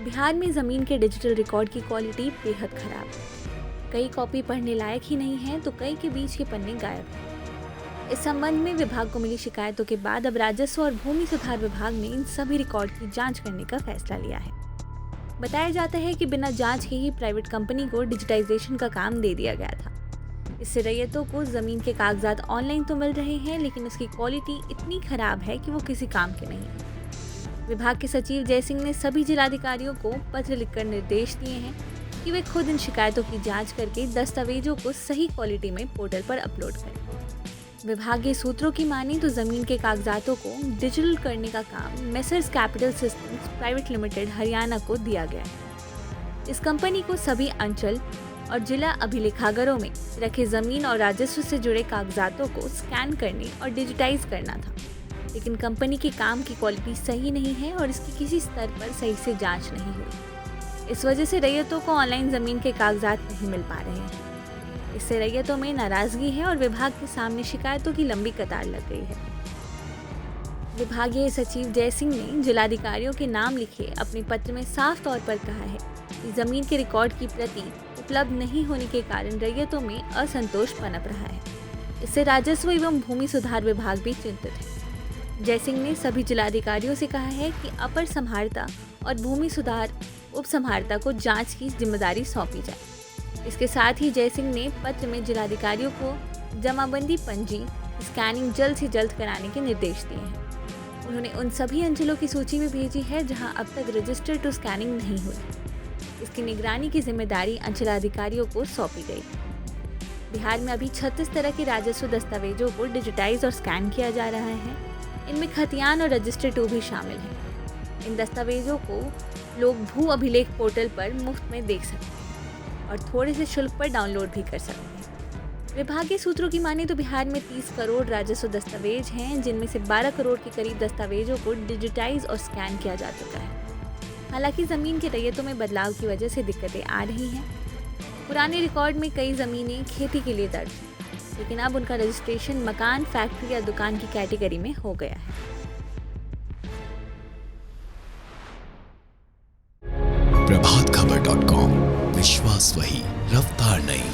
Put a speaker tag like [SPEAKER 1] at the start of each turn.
[SPEAKER 1] बिहार में ज़मीन के डिजिटल रिकॉर्ड की क्वालिटी बेहद खराब है। कई कॉपी पढ़ने लायक ही नहीं है तो कई के बीच के पन्ने गायब हैं। इस संबंध में विभाग को मिली शिकायतों के बाद अब राजस्व और भूमि सुधार विभाग ने इन सभी रिकॉर्ड की जांच करने का फैसला लिया है। बताया जाता है कि बिना जांच के ही प्राइवेट कंपनी को डिजिटाइजेशन का काम दे दिया गया था। इससे रैयतों को ज़मीन के कागजात ऑनलाइन तो मिल रहे हैं, लेकिन उसकी क्वालिटी इतनी खराब है कि वो किसी काम के नहीं है। विभाग के सचिव जय सिंह ने सभी जिलाधिकारियों को पत्र लिखकर निर्देश दिए हैं कि वे खुद इन शिकायतों की जांच करके दस्तावेजों को सही क्वालिटी में पोर्टल पर अपलोड करें। विभागीय सूत्रों की माने तो जमीन के कागजातों को डिजिटल करने का काम messrs capital systems private limited Haryana को दिया गया है। इस कंपनी को सभी अंचल और जिला अभिलेखागारों में रखे जमीन और राजस्व से जुड़े कागजातों को स्कैन करने और डिजिटाइज करना था, लेकिन कंपनी के काम की क्वालिटी सही नहीं है और इसकी किसी स्तर पर सही से जांच नहीं हुई। इस वजह से रैयतों को ऑनलाइन ज़मीन के कागजात नहीं मिल पा रहे हैं। इससे रैयतों में नाराज़गी है और विभाग के सामने शिकायतों की लंबी कतार लग गई है। विभागीय सचिव जय सिंह ने जिलाधिकारियों के नाम लिखे अपने पत्र में साफ तौर पर कहा है कि ज़मीन के रिकॉर्ड की प्रति उपलब्ध नहीं होने के कारण रैयतों में असंतोष पनप रहा है। इससे राजस्व एवं भूमि सुधार विभाग भी चिंतित है। जय सिंह ने सभी जिलाधिकारियों से कहा है कि अपर समाहर्ता और भूमि सुधार उप समाहर्ता को जांच की जिम्मेदारी सौंपी जाए। इसके साथ ही जय सिंह ने पत्र में जिलाधिकारियों को जमाबंदी पंजी स्कैनिंग जल्द से जल्द कराने के निर्देश दिए हैं। उन्होंने उन सभी अंचलों की सूची में भेजी है जहां अब तक रजिस्टर टू स्कैनिंग नहीं हुई। इसकी निगरानी की जिम्मेदारी अंचलाधिकारियों को सौंपी गई। बिहार में अभी 36 तरह के राजस्व दस्तावेजों को डिजिटाइज और स्कैन किया जा रहा है। इनमें खतियान और रजिस्टर 2 भी शामिल हैं। इन दस्तावेजों को लोग भू अभिलेख पोर्टल पर मुफ्त में देख सकते हैं और थोड़े से शुल्क पर डाउनलोड भी कर सकते हैं। विभागीय सूत्रों की माने तो बिहार में 30 करोड़ राजस्व दस्तावेज हैं, जिनमें से 12 करोड़ के करीब दस्तावेजों को डिजिटाइज और स्कैन किया जा चुका है। हालांकि ज़मीन के रैयतों में बदलाव की वजह से दिक्कतें आ रही हैं। पुराने रिकॉर्ड में कई ज़मीनें खेती के लिए दर्ज हैं, लेकिन अब उनका रजिस्ट्रेशन मकान, फैक्ट्री या दुकान की कैटेगरी में हो गया है।
[SPEAKER 2] प्रभातखबर.com, विश्वास वही, रफ्तार नहीं।